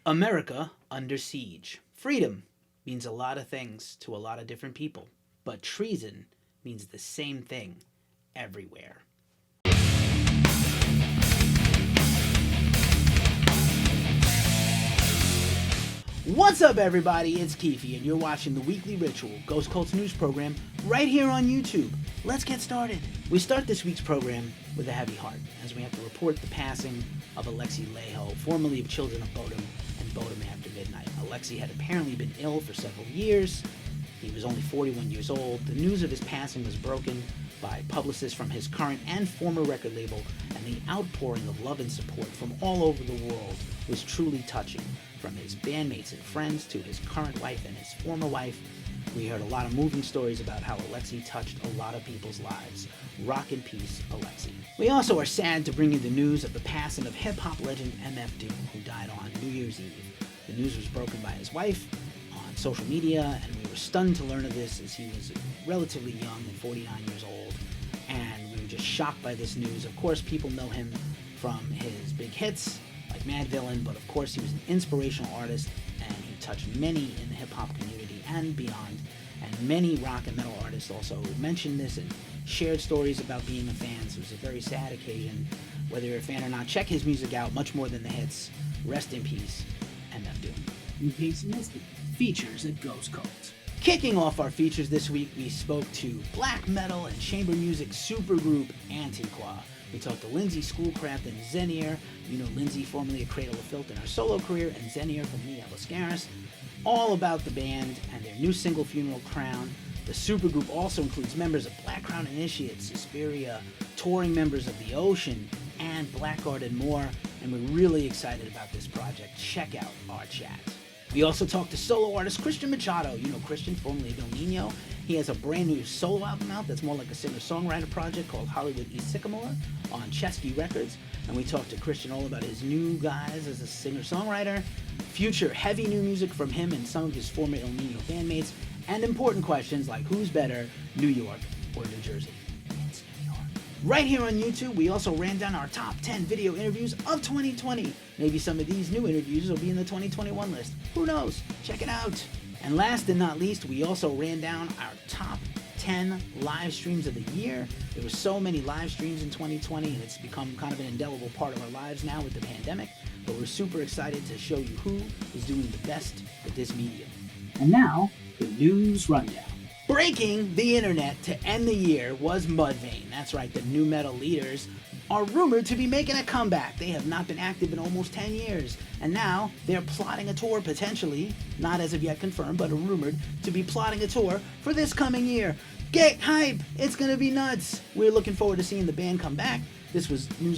America under siege. Freedom means a lot of things to a lot of different people, but treason means the same thing everywhere. What's up, everybody? It's Keefe, and you're watching the Weekly Ritual, Ghost Cult's news program, right here on YouTube. Let's get started. We start this week's program with a heavy heart, as we have to report the passing of Alexi Laiho, formerly of Children of Bodom and Bodom After Midnight. Alexi had apparently been ill for several years. He was only 41 years old. The news of his passing was broken by publicists from his current and former record label, and the outpouring of love and support from all over the world was truly touching. From his bandmates and friends to his current wife and his former wife, we heard a lot of moving stories about how Alexi touched a lot of people's lives. Rock in peace, Alexi. We also are sad to bring you the news of the passing of hip-hop legend MF Doom, who died on New Year's Eve. The news was broken by his wife on social media, and we were stunned to learn of this as he was relatively young at 49 years old, and we were just shocked by this news. Of course, people know him from his big hits, like Mad Villain, but of course he was an inspirational artist, and he touched many in the hip-hop community and beyond, and many rock and metal artists also mentioned this and shared stories about being a fan. So it was a very sad occasion. Whether you're a fan or not, check his music out, much more than the hits. Rest in peace, MF Doom. New Peace Mystic features at Ghost Cult. Kicking off our features this week, we spoke to black metal and chamber music supergroup Antiqva. We talked to Lindsay Schoolcraft and Zenier. You know Lindsay, formerly of Cradle of Filth in her solo career, and Zenier from Mia Lascaris. All about the band and their new single, Funeral Crown. The supergroup also includes members of Black Crown Initiate, Suspiria, touring members of The Ocean, and Blackguard and more. And we're really excited about this project. Check out our chat. We also talked to solo artist Cristian Machado. You know Cristian, formerly of El Nino. He has a brand new solo album out that's more like a singer-songwriter project called Hollywood East Sycamore on Chesky Records. And we talked to Cristian all about his new guys as a singer-songwriter, future heavy new music from him and some of his former El Nino bandmates, and important questions like who's better, New York or New Jersey? It's New York. Right here on YouTube, we also ran down our top 10 video interviews of 2020. Maybe some of these new interviews will be in the 2021 list. Who knows? Check it out. And last and not least, we also ran down our top 10 live streams of the year. There were so many live streams in 2020, and it's become kind of an indelible part of our lives now with the pandemic. But we're super excited to show you who is doing the best with this medium. And now, the news rundown. Breaking the internet to end the year was Mudvayne. That's right, the nu metal leaders are rumored to be making a comeback. They have not been active in almost 10 years, and now they're plotting a tour potentially, not as of yet confirmed, but rumored to be plotting a tour for this coming year. Get hype! It's gonna be nuts! We're looking forward to seeing the band come back. News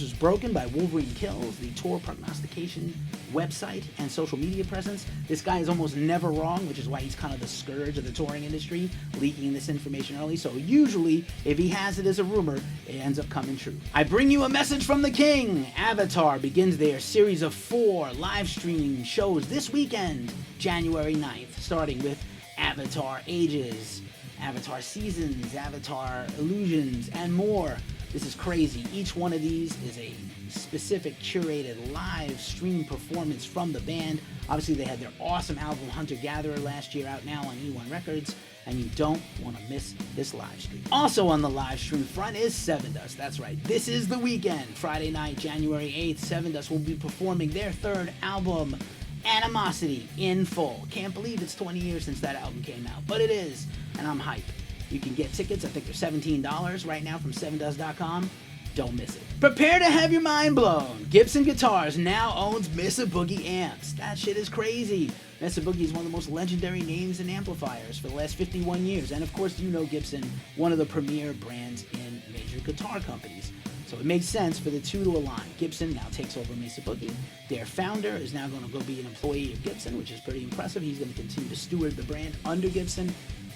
was broken by Wolverine Kills, the tour prognostication website and social media presence. This guy is almost never wrong, which is why he's kind of the scourge of the touring industry, leaking this information early. So usually, if he has it as a rumor, it ends up coming true. I bring you a message from the king. Avatar begins their series of 4 live streaming shows this weekend, January 9th, starting with Avatar Ages, Avatar Seasons, Avatar Illusions, and more. This is crazy. Each one of these is a specific curated live stream performance from the band. Obviously, they had their awesome album Hunter Gatherer last year out now on E1 Records, and you don't want to miss this live stream. Also on the live stream front is Sevendust. That's right. This is the weekend. Friday night, January 8th, Sevendust will be performing their 3rd album, Animosity, in full. Can't believe it's 20 years since that album came out, but it is, and I'm hyped. You can get tickets, I think they're $17 right now from sevendust.com. Don't miss it. Prepare to have your mind blown. Gibson Guitars now owns Mr. Boogie amps. That shit is crazy. Mr. Boogie is one of the most legendary names in amplifiers for the last 51 years. And of course, you know Gibson, one of the premier brands in major guitar companies. So it makes sense for the two to align. Gibson now takes over Mesa Boogie. Their founder is now going to go be an employee of Gibson, which is pretty impressive. He's going to continue to steward the brand under Gibson.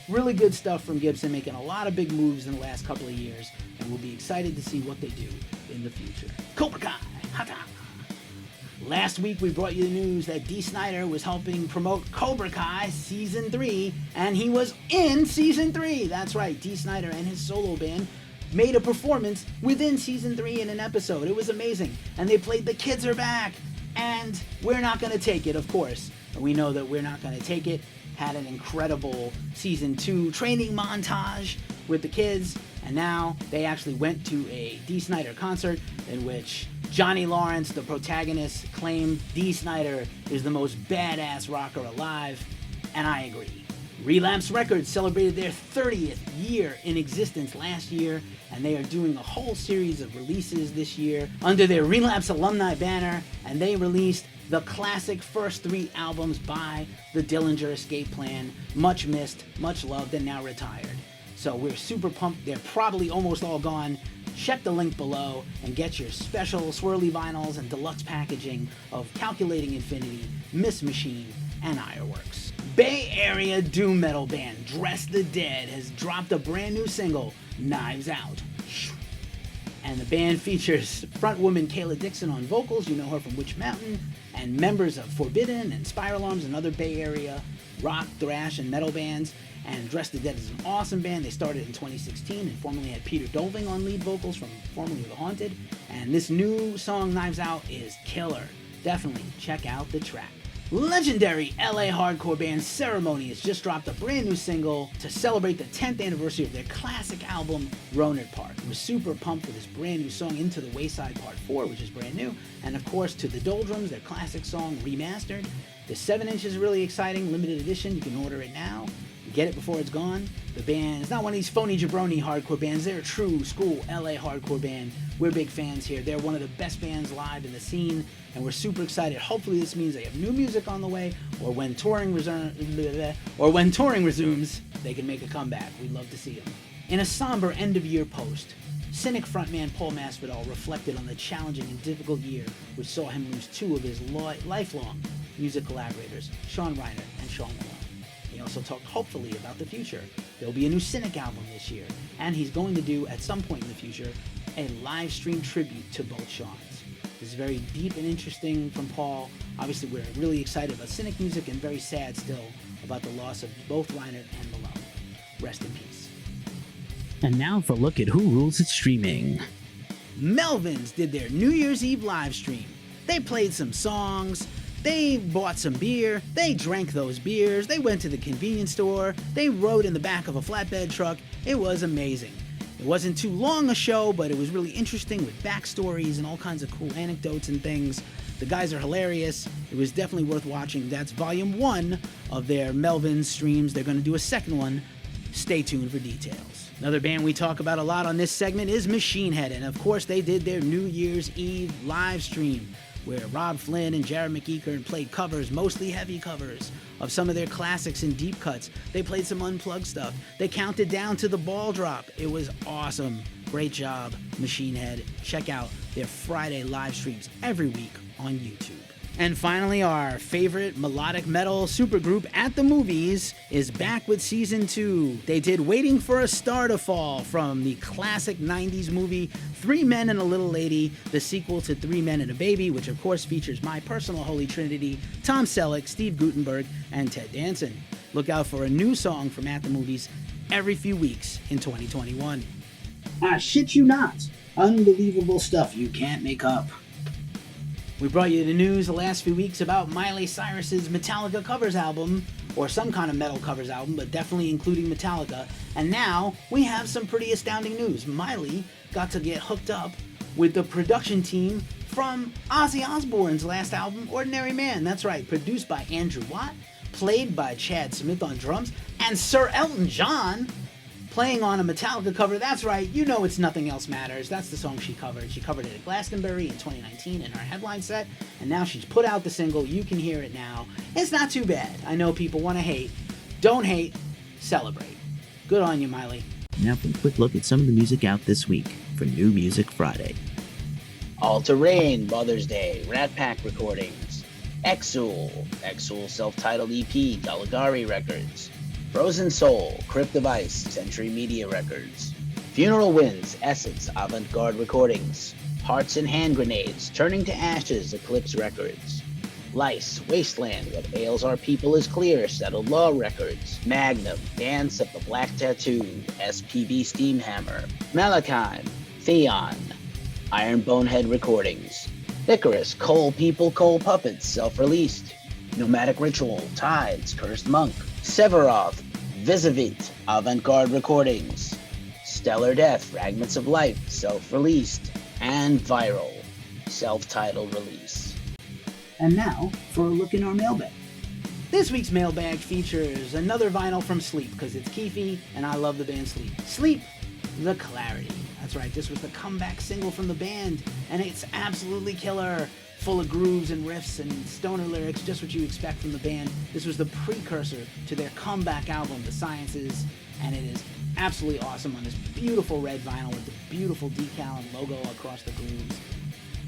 Really good stuff from Gibson, making a lot of big moves in the last couple of years, and we'll be excited to see what they do in the future. Cobra Kai, hata! Last week we brought you the news that Dee Snider was helping promote Cobra Kai Season 3, and he was in Season 3! That's right, Dee Snider and his solo band made a performance within Season 3 in an episode. It was amazing, and they played The Kids Are Back. And We're Not Gonna Take It, of course. We know that We're Not Gonna Take It had an incredible season 2 training montage with the kids, and now they actually went to a Dee Snider concert in which Johnny Lawrence, the protagonist, claimed Dee Snider is the most badass rocker alive, and I agree. Relapse Records celebrated their 30th year in existence last year, and they are doing a whole series of releases this year under their Relapse alumni banner, and they released the classic first 3 albums by the Dillinger Escape Plan, much missed, much loved, and now retired. So we're super pumped. They're probably almost all gone. Check the link below and get your special swirly vinyls and deluxe packaging of Calculating Infinity, Miss Machine, and Ironworks. Bay Area doom metal band Dress the Dead has dropped a brand new single, Knives Out. And the band features frontwoman Kayla Dixon on vocals, you know her from Witch Mountain, and members of Forbidden and Spiral Arms and other Bay Area rock, thrash, and metal bands. And Dress the Dead is an awesome band. They started in 2016 and formerly had Peter Dolving on lead vocals from formerly The Haunted. And this new song, Knives Out, is killer. Definitely check out the track. Legendary LA hardcore band Ceremony has just dropped a brand new single to celebrate the 10th anniversary of their classic album, Rohnert Park. We're super pumped for this brand new song, Into the Wayside Part 4, which is brand new, and of course To the Doldrums, their classic song remastered. The 7-inch is really exciting, limited edition, you can order it now. Get it before it's gone. The band is not one of these phony jabroni hardcore bands. They're a true school LA hardcore band. We're big fans here. They're one of the best bands live in the scene, and we're super excited. Hopefully this means they have new music on the way, or when touring resumes, they can make a comeback. We'd love to see them. In a somber end-of-year post, Cynic frontman Paul Masvidal reflected on the challenging and difficult year which saw him lose 2 of his lifelong music collaborators, Sean Reiner and Sean Malone. He also talked hopefully about the future. There'll be a new Cynic album this year, and he's going to do, at some point in the future, a live stream tribute to both Seans. This is very deep and interesting from Paul. Obviously, we're really excited about Cynic music and very sad still about the loss of both Reiner and Malone. Rest in peace. And now for a look at who rules at streaming. Melvins did their New Year's Eve live stream. They played some songs. They bought some beer, they drank those beers, they went to the convenience store, they rode in the back of a flatbed truck. It was amazing. It wasn't too long a show, but it was really interesting with backstories and all kinds of cool anecdotes and things. The guys are hilarious. It was definitely worth watching. That's volume 1 of their Melvins streams. They're going to do a second one. Stay tuned for details. Another band we talk about a lot on this segment is Machine Head, and of course they did their New Year's Eve live stream, where Rob Flynn and Jared McEachern played covers, mostly heavy covers, of some of their classics and deep cuts. They played some unplugged stuff. They counted down to the ball drop. It was awesome. Great job, Machine Head. Check out their Friday live streams every week on YouTube. And finally, our favorite melodic metal supergroup At the Movies is back with season 2. They did Waiting for a Star to Fall from the classic 90s movie 3 Men and a Little Lady, the sequel to 3 Men and a Baby, which of course features my personal holy trinity, Tom Selleck, Steve Guttenberg, and Ted Danson. Look out for a new song from At the Movies every few weeks in 2021. I shit you not. Unbelievable stuff you can't make up. We brought you the news the last few weeks about Miley Cyrus's Metallica covers album, or some kind of metal covers album, but definitely including Metallica. And now we have some pretty astounding news. Miley got to get hooked up with the production team from Ozzy Osbourne's last album, Ordinary Man. That's right, produced by Andrew Watt, played by Chad Smith on drums, and Sir Elton John playing on a Metallica cover. That's right, you know It's Nothing Else Matters. That's the song she covered. She covered it at Glastonbury in 2019 in her headline set, and now she's put out the single. You can hear it now. It's not too bad. I know people want to hate. Don't hate. Celebrate. Good on you, Miley. Now for a quick look at some of the music out this week for New Music Friday. All Terrain, Mother's Day, Rat Pack Recordings, Exul self-titled EP, Galigari Records, Frozen Soul, Crypt Device, Century Media Records, Funeral Winds, Essence, Avant-Garde Recordings, Hearts and Hand Grenades, Turning to Ashes, Eclipse Records, Lice, Wasteland, What Ails Our People is Clear, Settled Law Records, Magnum, Dance of the Black Tattoo, SPV Steamhammer, Malachime, Theon, Iron Bonehead Recordings, Icarus, Coal People, Coal Puppets, self-released. Pneumatic Ritual, Tides, Cursed Monk. Severoth, Visivit, Avant-Garde Recordings. Stellar Death, Fragments of Life, self-released. And Viral, self-titled release. And now for a look in our mailbag. This week's mailbag features another vinyl from Sleep, because it's Keefe, and I love the band Sleep. Sleep, The Clarity. That's right, this was the comeback single from the band, and it's absolutely killer. Full of grooves and riffs and stoner lyrics, just what you expect from the band. This was the precursor to their comeback album, The Sciences, and it is absolutely awesome on this beautiful red vinyl with the beautiful decal and logo across the grooves.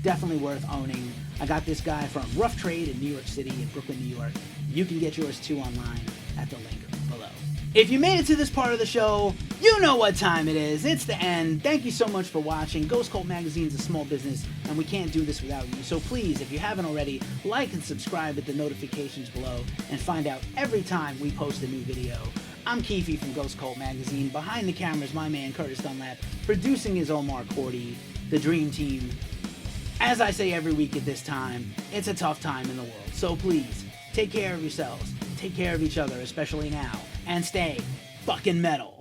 Definitely worth owning. I got this guy from Rough Trade in New York City, in Brooklyn, New York. You can get yours too online at the link below. If you made it to this part of the show, you know what time it is. It's the end. Thank you so much for watching. Ghost Cult Magazine is a small business, and we can't do this without you. So please, if you haven't already, like and subscribe with the notifications below and find out every time we post a new video. I'm Keefe from Ghost Cult Magazine. Behind the camera is my man Curtis Dunlap. Producing is Omar Cordy, the Dream Team. As I say every week at this time, it's a tough time in the world. So please, take care of yourselves. Take care of each other, especially now. And stay fucking metal.